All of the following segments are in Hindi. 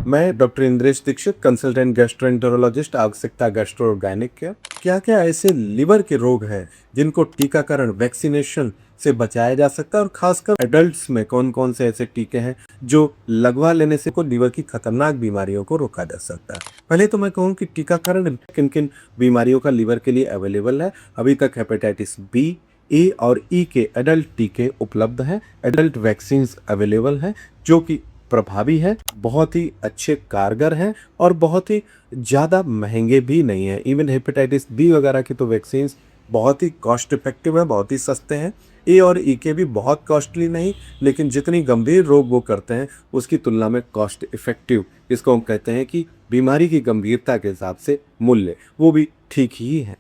मैं doctor Indresh Dikshit, consultant gastroenterologist, आवश्यकता गैस्ट्रो और गायनिक केयर। क्या-क्या ऐसे लीवर के रोग हैं जिनको टीकाकरण वैक्सीनेशन से बचाया जा सकता है और खासकर एडल्ट्स में कौन-कौन से ऐसे टीके हैं जो लगवा लेने से को लीवर की खतरनाक बीमारियों को रोका जा सकता है। पहले तो मैं कहूँ कि टीकाकरण किन-किन बीमारियों का लीवर के लिए अवेलेबल है। अभी तक हेपेटाइटिस बी, ए और ई के एडल्ट टीके उपलब्ध हैं। एडल्ट वैक्सीन्स अवेलेबल हैं जो कि प्रभावी है, बहुत ही अच्छे कारगर हैं और बहुत ही ज़्यादा महंगे भी नहीं हैं। इवन हेपेटाइटिस बी वगैरह की तो वैक्सीन्स बहुत ही कॉस्ट इफेक्टिव है, बहुत ही सस्ते हैं। ए और ई के भी बहुत कॉस्टली नहीं, लेकिन जितनी गंभीर रोग वो करते हैं उसकी तुलना में कॉस्ट इफेक्टिव, इसको हम कहते हैं कि बीमारी की गंभीरता के हिसाब से मूल्य वो भी ठीक ही है।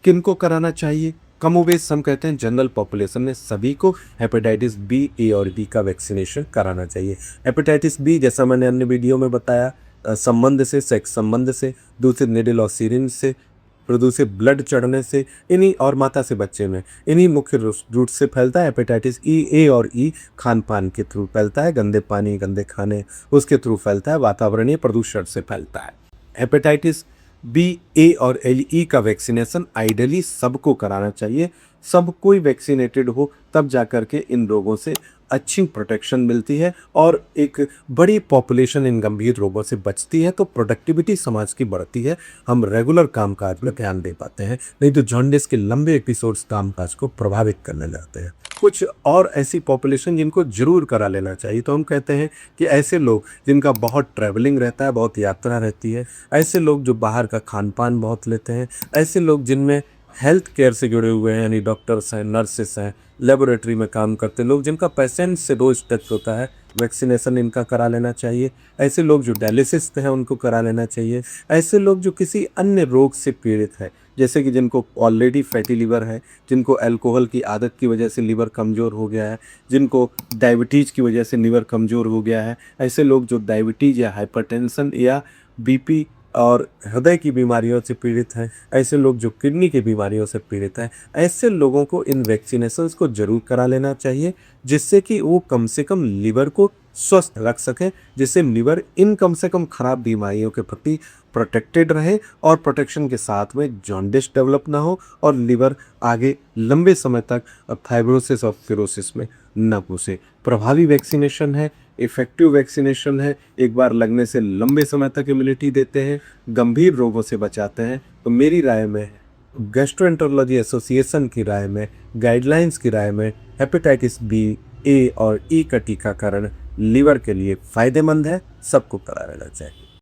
किनको कराना चाहिए? कमोबेश हम कहते हैं जनरल पॉपुलेशन में सभी को हेपेटाइटिस बी, ए और बी का वैक्सीनेशन कराना चाहिए। हेपेटाइटिस बी जैसा मैंने अन्य वीडियो में बताया, संबंध से, सेक्स संबंध से, दूसरे निडल और सिरिंज से, फिर दूसरे ब्लड चढ़ने से, इन्हीं और माता से बच्चे में इन्हीं मुख्य रूट से फैलता है। हेपेटाइटिस ई, ए और ई खान पान के थ्रू फैलता है, गंदे पानी, गंदे खाने उसके थ्रू फैलता है, वातावरणीय प्रदूषण से फैलता है। हेपेटाइटिस बी, ए और एल ई का वैक्सीनेशन आइडियली सबको कराना चाहिए। सब कोई वैक्सीनेटेड हो तब जाकर के इन रोगों से अच्छी प्रोटेक्शन मिलती है और एक बड़ी पॉपुलेशन इन गंभीर रोगों से बचती है, तो प्रोडक्टिविटी समाज की बढ़ती है। हम रेगुलर कामकाज में ध्यान दे पाते हैं, नहीं तो जॉन्डिस के लंबे एपिसोड्स कामकाज को प्रभावित करने लगते हैं। कुछ और ऐसी पॉपुलेशन जिनको जरूर करा लेना चाहिए, तो हम कहते हैं कि ऐसे लोग जिनका बहुत ट्रैवलिंग रहता है, बहुत यात्रा रहती है, ऐसे लोग जो बाहर का खान पान बहुत लेते हैं, ऐसे लोग जिनमें हेल्थ केयर से जुड़े हुए हैं, यानी डॉक्टर्स हैं, नर्सेस हैं, लेबोरेटरी में काम करते लोग, जिनका पेशेंट से रोज टच होता है, वैक्सीनेशन इनका करा लेना चाहिए। ऐसे लोग जो डायलिसिस पे हैं उनको करा लेना चाहिए। ऐसे लोग जो किसी अन्य रोग से पीड़ित है, जैसे कि जिनको ऑलरेडी फैटी लीवर है, जिनको अल्कोहल की आदत की वजह से लीवर कमज़ोर हो गया है, जिनको डायबिटीज़ की वजह से लीवर कमज़ोर हो गया है, ऐसे लोग जो डायबिटीज़ या हाइपरटेंशन या बीपी और हृदय की बीमारियों से पीड़ित हैं, ऐसे लोग जो किडनी की बीमारियों से पीड़ित हैं, ऐसे लोगों को इन वैक्सीनेशंस को ज़रूर करा लेना चाहिए, जिससे कि वो कम से कम लीवर को स्वस्थ रख सकें, जिससे लीवर इन कम से कम खराब बीमारियों के प्रति प्रोटेक्टेड रहे और प्रोटेक्शन के साथ में जॉन्डिस डेवलप ना हो और लीवर आगे लंबे समय तक फाइब्रोसिस और सिरोसिस में न घुसे। प्रभावी वैक्सीनेशन है, इफेक्टिव वैक्सीनेशन है, एक बार लगने से लंबे समय तक इम्यूनिटी देते हैं, गंभीर रोगों से बचाते हैं। तो मेरी राय में, गैस्ट्रोएंटेरोलॉजी एसोसिएशन की राय में, गाइडलाइंस की राय में, हेपेटाइटिस बी, ए और ई का टीकाकरण लीवर के लिए फ़ायदेमंद है, सबको करा लेना चाहिए।